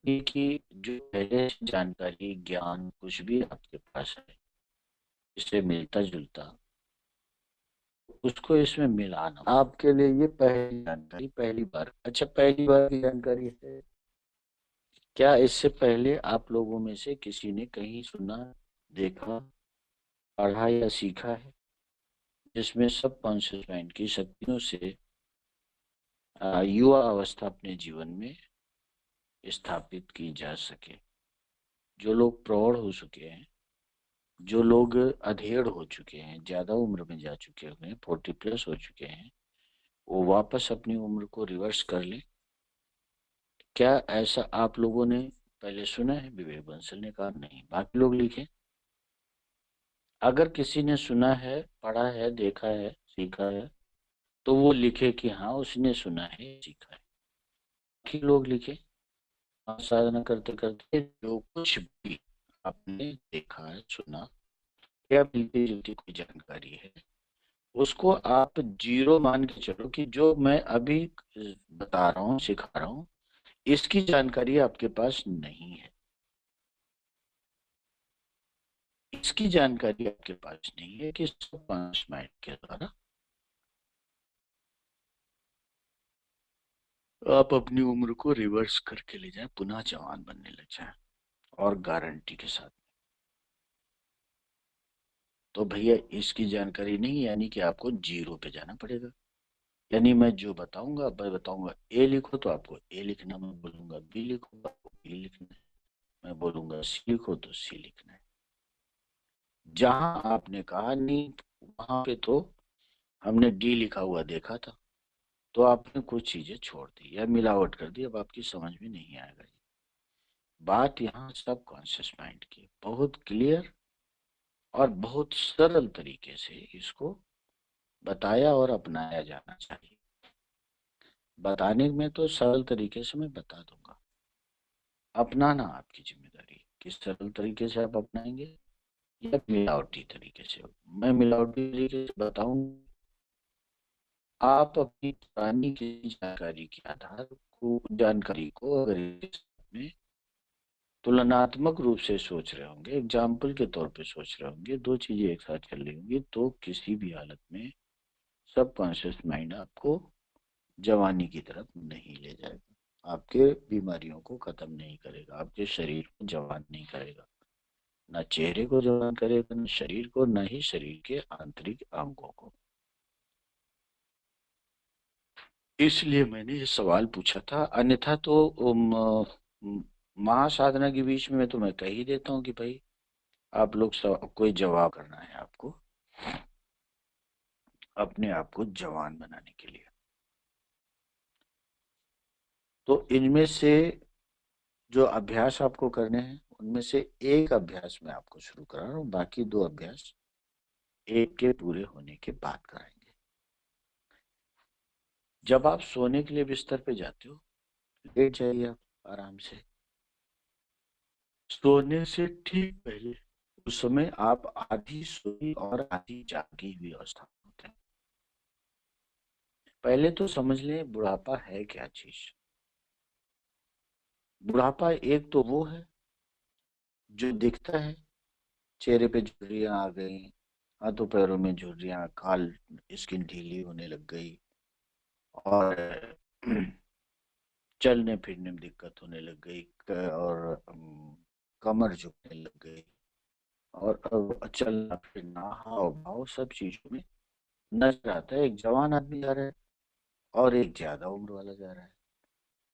ये कि जो पहले से जानकारी ज्ञान कुछ भी आपके पास है इससे मिलता जुलता, उसको इसमें मिलाना आपके लिए ये पहली जानकारी, पहली बार। अच्छा, पहली बार की जानकारी है। क्या इससे पहले आप लोगों में से किसी ने कहीं सुना, देखा, पढ़ा या सीखा है जिसमें सब कॉन्शियस माइंड की शक्तियों से युवा अवस्था अपने जीवन में स्थापित की जा सके? जो लोग प्रौढ़ हो चुके हैं, जो लोग अधेड़ हो चुके हैं, ज्यादा उम्र में जा चुके हैं, 40+ हो चुके हैं, वो वापस अपनी उम्र को रिवर्स कर ले। क्या ऐसा आप लोगों ने पहले सुना है? विवेक बंसल ने कहा नहीं, बाकी लोग लिखे। अगर किसी ने सुना है, पढ़ा है, देखा है, सीखा है, तो वो लिखे कि हाँ उसने सुना है, सीखा है। बाकी लोग लिखे साधना करते करते जो कुछ भी आपने देखा है, सुना या मिलती जुलती कोई जानकारी है, उसको आप जीरो मान के चलो कि जो मैं अभी बता रहा हूँ, सिखा रहा हूँ, इसकी जानकारी आपके पास नहीं है। इसकी जानकारी आपके पास नहीं है कि सब पांच माइंड के द्वारा आप अपनी उम्र को रिवर्स करके ले जाए, पुनः जवान बनने लग जाए, और गारंटी के साथ। तो भैया इसकी जानकारी नहीं, यानी कि आपको जीरो पे जाना पड़ेगा। यानी मैं जो बताऊंगा, मैं बताऊंगा ए लिखो तो आपको ए लिखना, मैं बोलूंगा बी लिखो तो आपको बी लिखना है, मैं बोलूंगा सी लिखो तो सी लिखना है। जहां आपने कहा नहीं वहां पे तो हमने डी लिखा हुआ देखा था, तो आपने कुछ चीजें छोड़ दी या मिलावट कर दी, अब आपकी समझ में नहीं आएगा। बात यहाँ सब कॉन्शियस माइंड की, बहुत क्लियर और बहुत सरल तरीके से इसको बताया और अपनाया जाना चाहिए। बताने में तो सरल तरीके से मैं बता दूंगा, अपनाना आपकी जिम्मेदारी है। किस सरल तरीके से आप अपनाएंगे या मिलावटी तरीके से? मैं मिलावटी तरीके से बताऊं, आप अपनी पुरानी की जानकारी के आधार को, जानकारी को अगर में तुलनात्मक रूप से सोच रहे होंगे, एग्जाम्पल के तौर पे सोच रहे होंगे, दो चीजें एक साथ चल रही होंगी, तो किसी भी हालत में सबकॉन्शियस माइंड आपको जवानी की तरफ नहीं ले जाएगा, आपके बीमारियों को खत्म नहीं करेगा, आपके शरीर को जवान नहीं करेगा, ना चेहरे को जवान करेगा, ना शरीर को, ना ही शरीर के आंतरिक अंगों को। इसलिए मैंने ये सवाल पूछा था, अन्यथा तो महासाधना के बीच में तो मैं कह ही देता हूँ कि भाई आप लोग सब कोई जवाब करना है आपको अपने आप को जवान बनाने के लिए। तो इनमें से जो अभ्यास आपको करने हैं उनमें से एक अभ्यास मैं आपको शुरू करा रहा हूँ, बाकी दो अभ्यास एक के पूरे होने के बाद कराएंगे। जब आप सोने के लिए बिस्तर पे जाते हो, लेट जाइए आप आराम से। सोने से ठीक पहले, उस समय आप आधी सोई और आधी जागी हुई अवस्था में होते हैं। पहले तो समझ लें बुढ़ापा है क्या चीज। बुढ़ापा एक तो वो है जो दिखता है, चेहरे पे झुर्रियां आ गई, हाथों पैरों में झुर्रियां, काल स्किन ढीली होने लग गई, और चलने फिरने में दिक्कत होने लग गई, और कमर झुकने लग गई, और अब चलना फिरना, हाव भाव सब चीजों में नजर आता है। एक जवान आदमी जा रहा है और एक ज्यादा उम्र वाला जा रहा है,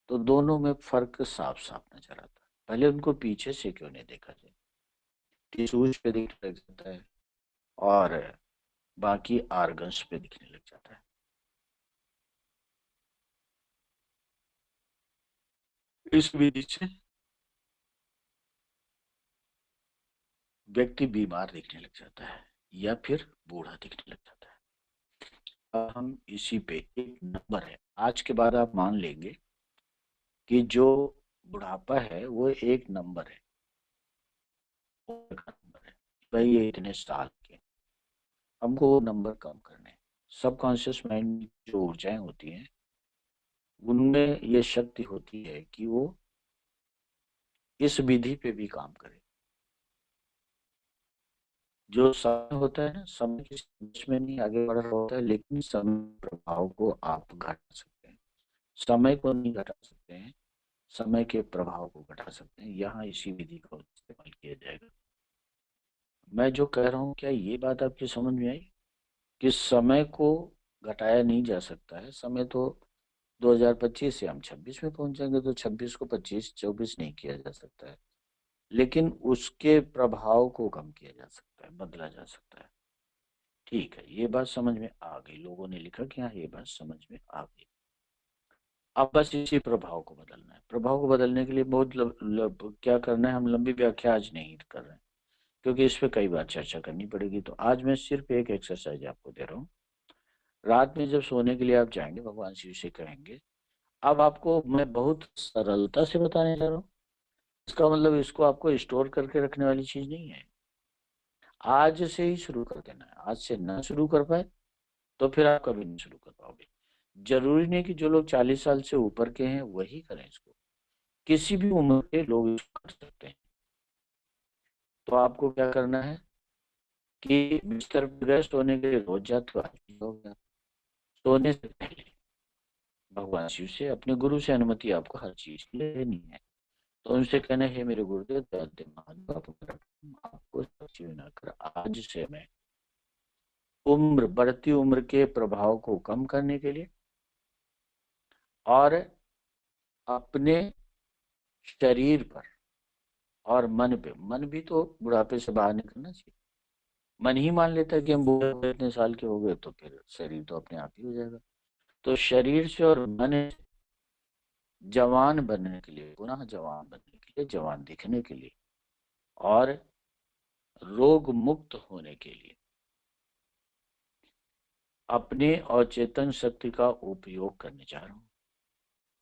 तो दोनों में फर्क साफ साफ नजर आता है। पहले उनको पीछे से क्यों नहीं देखा जाए, टिश्यूज पे दिखने लग जाता है और बाकी आर्गन्स पे दिखने लग जाता है। इस विधि से व्यक्ति बीमार दिखने लग जाता है या फिर बूढ़ा दिखने लग जाता है। अब हम इसी पे एक नंबर है, आज के बाद आप मान लेंगे कि जो बुढ़ापा है वो एक नंबर है, उम्र का नंबर है। भाई ये इतने साल के, हमको वो नंबर कम करने हैं। सबकॉन्शियस माइंड में जो ऊर्जाएं होती हैं उनमें ये शक्ति होती है कि वो इस विधि पे भी काम करें। जो समय होता है ना, समय किसी बीच में नहीं आगे बढ़ रहा होता है, लेकिन समय प्रभाव को आप घटा सकते हैं। समय को नहीं घटा सकते हैं, समय के प्रभाव को घटा सकते हैं। यहाँ इसी विधि का इस्तेमाल किया जाएगा। मैं जो कह रहा हूँ, क्या ये बात आपकी समझ में आई कि समय को घटाया नहीं जा सकता है। समय तो 2025 से हम 26 में पहुंच जाएंगे, तो 26 को 25 24 नहीं किया जा सकता है, लेकिन उसके प्रभाव को कम किया जा सकता है, बदला जा सकता है। ठीक है, ये बात समझ में आ गई। लोगों ने लिखा कि हाँ, ये बात समझ में आ गई। अब बस इसी प्रभाव को बदलना है। प्रभाव को बदलने के लिए बहुत क्या करना है, हम लंबी व्याख्या आज नहीं कर रहे हैं, क्योंकि इस पे कई बार चर्चा करनी पड़ेगी। तो आज मैं सिर्फ एक एक्सरसाइज आपको दे रहा हूँ। रात में जब सोने के लिए आप जाएंगे, भगवान शिव से कहेंगे। अब आपको मैं बहुत सरलता से बताने जा रहा हूँ। इसका मतलब इसको आपको स्टोर करके रखने वाली चीज नहीं है। आज से ही शुरू कर देना है। आज से ना शुरू कर पाए तो फिर आप कभी नहीं शुरू कर पाओगे। जरूरी नहीं कि जो लोग 40 साल से ऊपर के हैं वही करें इसको, किसी भी उम्र के लोग इसको कर सकते हैं। तो आपको क्या करना है कि बिस्तर पर गए सोने के लिए, रोज जाते हो, आज भी हो गया। सोने से पहले भगवान शिव से, अपने गुरु से अनुमति आपको हर चीज की लेनी है। तो उनसे कहना है, मेरे गुरुदेव दयाते महादेव, आपको सच्ची विनय कर, आज से मैं बढ़ती उम्र के प्रभाव को कम करने के लिए और अपने शरीर पर और मन पे, मन भी तो बुढ़ापे से बाहर निकलना चाहिए। मन ही मान लेता है कि हम बूढ़े हो गए, इतने साल के हो गए, तो फिर शरीर तो अपने आप ही हो जाएगा। तो शरीर से और मन से जवान बनने के लिए, पुनः जवान बनने के लिए, जवान दिखने के लिए और रोग मुक्त होने के लिए अपने अचेतन शक्ति का उपयोग करने जा रहा हूँ।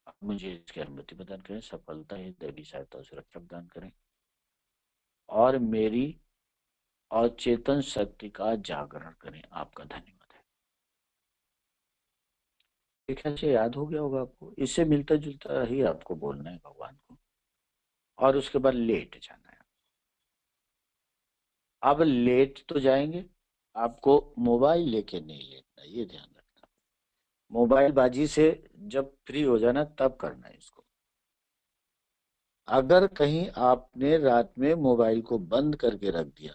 आप मुझे इसकी अनुमति प्रदान करें, सफलता है, दैवी सहायता सुरक्षा प्रदान करें और मेरी अचेतन शक्ति का जागरण करें। आपका धन्यवाद है। एक ऐसे याद हो गया होगा आपको, इससे मिलता जुलता ही आपको बोलना है भगवान को, और उसके बाद लेट जाना है। अब लेट तो जाएंगे, आपको मोबाइल लेके नहीं लेटना, ये ध्यान रखना। मोबाइल बाजी से जब फ्री हो जाना तब करना है इसको। अगर कहीं आपने रात में मोबाइल को बंद करके रख दिया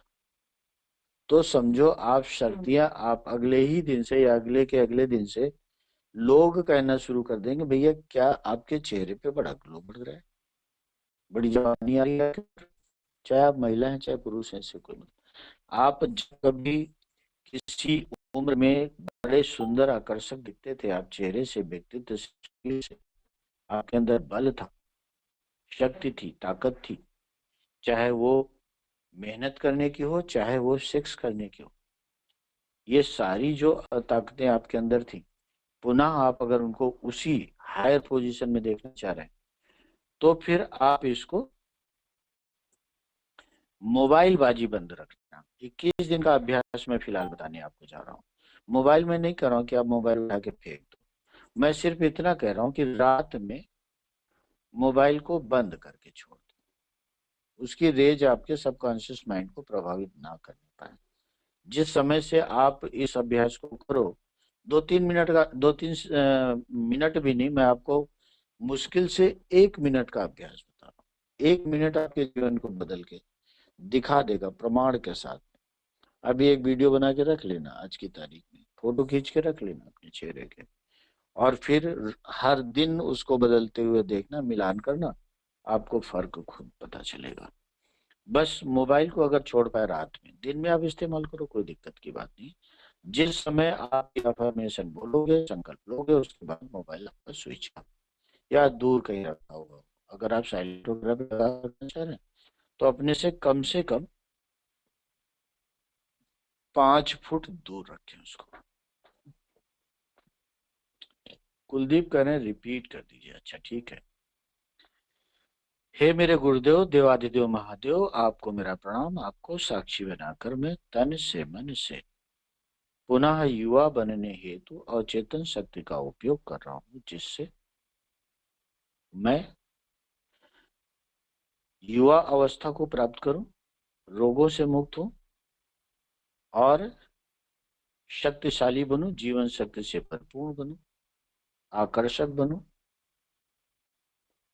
तो समझो आप शक्तियां, आप अगले ही दिन से या अगले के अगले दिन से लोग कहना शुरू कर देंगे, भैया क्या आपके चेहरे पे बड़ा ग्लो बढ़ रहा है, बड़ी जवानी आ रही है। चाहे आप महिला हैं चाहे पुरुष हैं, इससे कोई मतलब। आप जब कभी किसी उम्र में बड़े सुंदर आकर्षक दिखते थे, आप चेहरे से, व्यक्तित्व से, आपके अंदर बल था, शक्ति थी, ताकत थी, चाहे वो मेहनत करने की हो, चाहे वो सेक्स करने की हो, ये सारी जो ताकतें आपके अंदर थी, पुनः आप अगर उनको उसी हायर पोजीशन में देखना चाह रहे हैं, तो फिर आप इसको मोबाइल बाजी बंद रखना। 21 दिन का अभ्यास मैं फिलहाल बताने आपको जा रहा हूँ। मोबाइल में नहीं कर रहा हूँ कि आप मोबाइल उठा के फेंक दो, मैं सिर्फ इतना कह रहा हूँ कि रात में मोबाइल को बंद करके छोड़ दो, उसकी रेज आपके सबकॉन्शियस माइंड को प्रभावित ना करने पाए। जिस समय से आप इस अभ्यास को करो, 2-3 मिनट का, 2-3 मिनट भी नहीं, मैं आपको मुश्किल से 1 मिनट का अभ्यास बता रहा हूँ। 1 मिनट आपके जीवन को बदल के दिखा देगा, प्रमाण के साथ। अभी एक वीडियो बना के रख लेना, आज की तारीख में फोटो खींच के रख लेना अपने चेहरे के, और फिर हर दिन उसको बदलते हुए देखना, मिलान करना, आपको फर्क खुद पता चलेगा। बस मोबाइल को अगर छोड़ पाए रात में, दिन में आप इस्तेमाल करो, कोई दिक्कत की बात नहीं। जिस समय आप अफर्मेशन बोलोगे, संकल्प लोगे, उसके बाद मोबाइल आपका स्विच ऑफ या दूर कहीं रखा होगा। अगर आप साइलेंट वगैरह पे लगा रखना चाह रहे हैं तो अपने से कम 5 फुट दूर रखें उसको। कुलदीप कह रहे हैं रिपीट कर दीजिए। अच्छा ठीक है। हे मेरे गुरुदेव, देवादिदेव महादेव, आपको मेरा प्रणाम। आपको साक्षी बनाकर मैं तन से मन से पुनः युवा बनने हेतु अचेतन शक्ति का उपयोग कर रहा हूँ, जिससे मैं युवा अवस्था को प्राप्त करूं, रोगों से मुक्त हूं और शक्तिशाली बनूं, जीवन शक्ति से भरपूर बनूं, आकर्षक बनूं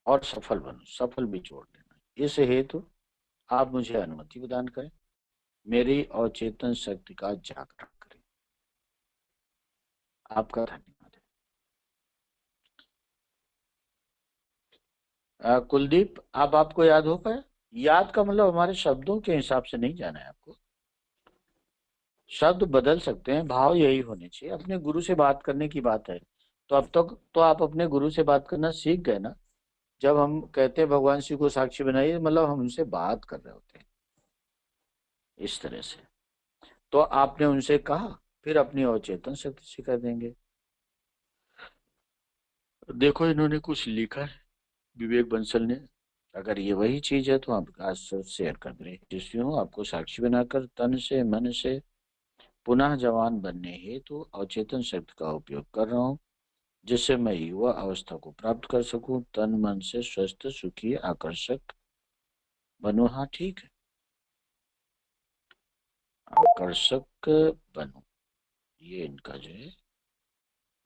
और सफल बनूं। सफल भी जोड़ लेना। इस हेतु आप मुझे अनुमति प्रदान करें, मेरी अवचेतन शक्ति का जागरण करें। आपका धन्यवाद है। कुलदीप, अब आपको याद हो पाए? याद का मतलब हमारे शब्दों के हिसाब से नहीं जाना है आपको। शब्द बदल सकते हैं, भाव यही होने चाहिए। अपने गुरु से बात करने की बात है, तो अब तक तो आप अपने गुरु से बात करना सीख गए ना। जब हम कहते हैं भगवान शिव को साक्षी बनाइए, मतलब हम उनसे बात कर रहे होते हैं इस तरह से। तो आपने उनसे कहा, फिर अपनी अवचेतन शक्ति से कर देंगे। देखो, इन्होंने कुछ लिखा है, विवेक बंसल ने। अगर ये वही चीज है तो आप आज से शेयर कर दें। शिष्यों, आपको साक्षी बनाकर तन से मन से पुनः जवान बनने हेतु अवचेतन शक्ति का उपयोग कर रहा हूँ, जिससे मैं युवा अवस्था को प्राप्त कर सकूं, तन मन से स्वस्थ, सुखी, आकर्षक बनूं। हाँ, ठीक है, आकर्षक बनूं। ये इनका जो है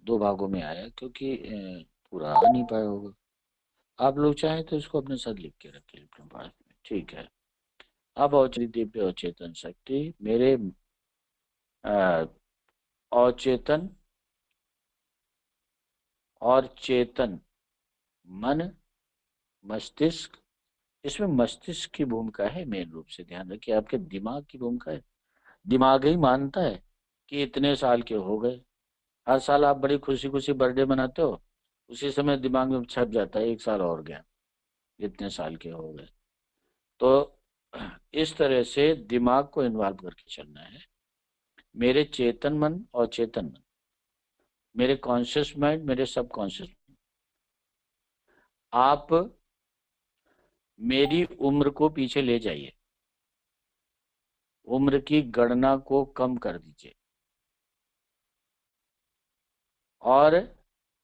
दो भागों में आया, क्योंकि पूरा आ नहीं पाया होगा। आप लोग चाहें तो इसको अपने साथ लिख के रखिए अपने पास में, ठीक है। अब दिव्य अवचेतन शक्ति मेरे अ, अवचेतन और चेतन मन, मस्तिष्क, इसमें मस्तिष्क की भूमिका है मेन रूप से। ध्यान रखिए, आपके दिमाग की भूमिका है। दिमाग ही मानता है कि इतने साल के हो गए। हर साल आप बड़ी खुशी खुशी बर्थडे मनाते हो, उसी समय दिमाग में छप जाता है 1 साल और गया, इतने साल के हो गए। तो इस तरह से दिमाग को इन्वॉल्व करके चलना है। मेरे चेतन मन और चेतन मन, मेरे कॉन्शियस माइंड, मेरे सबकॉन्शियस, आप मेरी उम्र को पीछे ले जाइए, उम्र की गणना को कम कर दीजिए और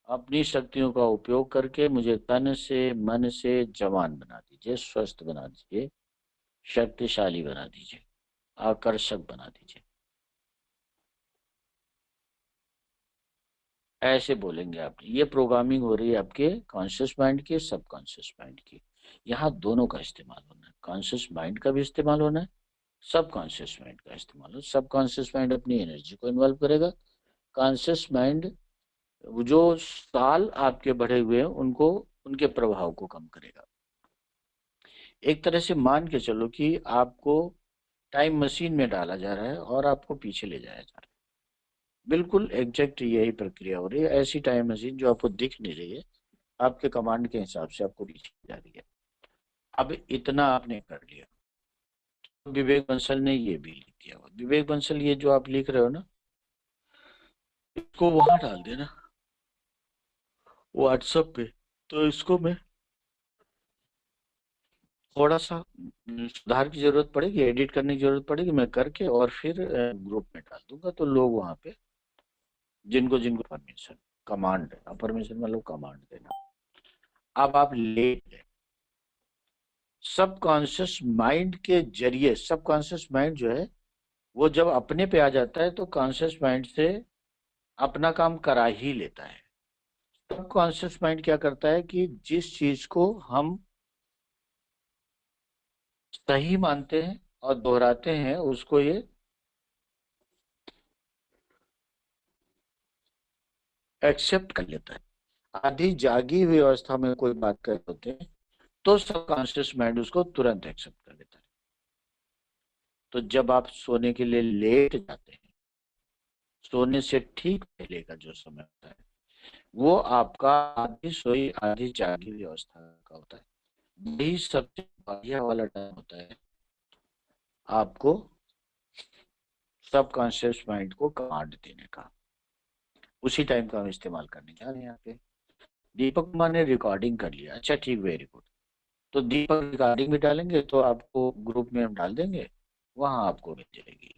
अपनी शक्तियों का उपयोग करके मुझे तन से मन से जवान बना दीजिए, स्वस्थ बना दीजिए, शक्तिशाली बना दीजिए, आकर्षक बना दीजिए। ऐसे बोलेंगे आप। ये प्रोग्रामिंग हो रही है आपके कॉन्शियस माइंड की, सबकॉन्शियस माइंड की। यहाँ दोनों का इस्तेमाल होना है, कॉन्शियस माइंड का भी इस्तेमाल होना है, सबकॉन्शियस माइंड का इस्तेमाल हो। सबकॉन्शियस माइंड अपनी एनर्जी को इन्वॉल्व करेगा, कॉन्शियस माइंड जो साल आपके बढ़े हुए हैं उनको, उनके प्रभाव को कम करेगा। एक तरह से मान के चलो कि आपको टाइम मशीन में डाला जा रहा है और आपको पीछे ले जाया जा रहा है। बिल्कुल एग्जैक्ट यही प्रक्रिया हो रही है। ऐसी टाइम मशीन जो आपको दिख नहीं रही है, आपके कमांड के हिसाब से आपको पीछे जा रही है। अब इतना आपने कर लिया। विवेक बंसल ने ये भी लिख दिया हुआ। विवेक बंसल, ये जो आप लिख रहे हो ना, इसको वहां डाल देना व्हाट्सएप पे। तो इसको मैं थोड़ा सा सुधार की जरूरत पड़ेगी, एडिट करने की जरूरत पड़ेगी, मैं करके और फिर ग्रुप में डाल दूंगा। तो लोग वहां पे जिनको जिनको परमिशन, कमांड देना, परमिशन मतलब कमांड देना। अब आप लेट सबकॉन्शियस माइंड के जरिए, सबकॉन्शियस माइंड जो है वो जब अपने पे आ जाता है तो कॉन्शियस माइंड से अपना काम करा ही लेता है। सबकॉन्शियस माइंड क्या करता है कि जिस चीज को हम सही मानते हैं और दोहराते हैं, उसको ये एक्सेप्ट कर लेता है। आधी जागी हुई अवस्था में कोई बात कर होते हैं तो सबकॉन्शियस माइंड उसको तुरंत एक्सेप्ट कर लेता है। तो जब आप सोने के लिए लेट जाते हैं, सोने से ठीक पहले का जो समय होता है, वो आपका आधी सोई आधी जागी हुई अवस्था का होता है। यही सबसे बढ़िया वाला टाइम होता है आपको सबकॉन्शियस माइंड को कमांड देने का। उसी टाइम का हम इस्तेमाल करने जा रहे हैं यहाँ पे। दीपक कुमार ने रिकॉर्डिंग कर लिया, अच्छा ठीक, वेरी गुड। तो दीपक रिकॉर्डिंग भी डालेंगे तो आपको ग्रुप में हम डाल देंगे, वहां आपको मिल जाएगी।